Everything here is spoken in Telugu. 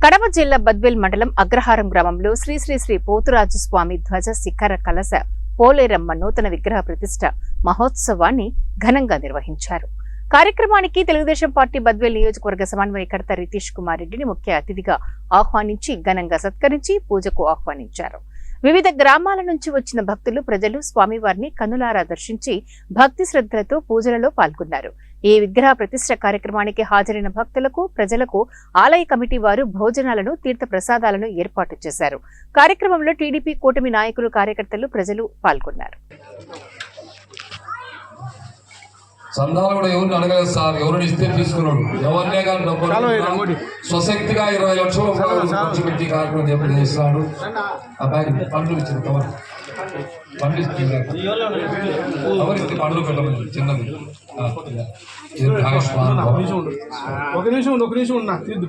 కడప జిల్లా బద్వేల్ మండలం అగ్రహారం గ్రామంలో శ్రీ శ్రీ శ్రీ పోతురాజు స్వామి ధ్వజ శిఖర కలశ పోలేరమ్మ నూతన విగ్రహ ప్రతిష్ట మహోత్సవాన్ని ఘనంగా నిర్వహించారు. కార్యక్రమానికి తెలుగుదేశం పార్టీ బద్వేల్ నియోజకవర్గ సమన్వయకర్త రితీష్ కుమార్ రెడ్డిని ముఖ్య అతిథిగా ఆహ్వానించి ఘనంగా సత్కరించి పూజకు ఆహ్వానించారు. వివిధ గ్రామాల నుంచి వచ్చిన భక్తులు ప్రజలు స్వామివారిని కన్నులారా దర్శించి భక్తి శ్రద్ధలతో పూజలలో పాల్గొన్నారు. ఈ విగ్రహ ప్రతిష్ట కార్యక్రమానికి హాజరైన భక్తులకు ప్రజలకు ఆలయ కమిటీ వారు భోజనాలను తీర్థ ప్రసాదాలను ఏర్పాటు చేశారు. కార్యక్రమంలో టీడీపీ కూటమి నాయకులు కార్యకర్తలు ప్రజలు పాల్గొన్నారు. చందాలు కూడా ఎవరిని అడగలేదు సార్, ఎవరిని ఇస్తే తీసుకున్నాడు, ఎవరినే కానీ స్వశక్తిగా 20 లక్షలు ఖర్చు పెట్టి కార్యక్రమం చేస్తున్నాడు. ఆ బ్యాగ్ పండ్లు ఇచ్చింది, కవర్ పండ్లు ఇస్తుంది, కవర్ ఇస్తే పండ్లు పెట్టమని చిన్నది. ఒక నిమిషం ఉన్నా తీద్దు.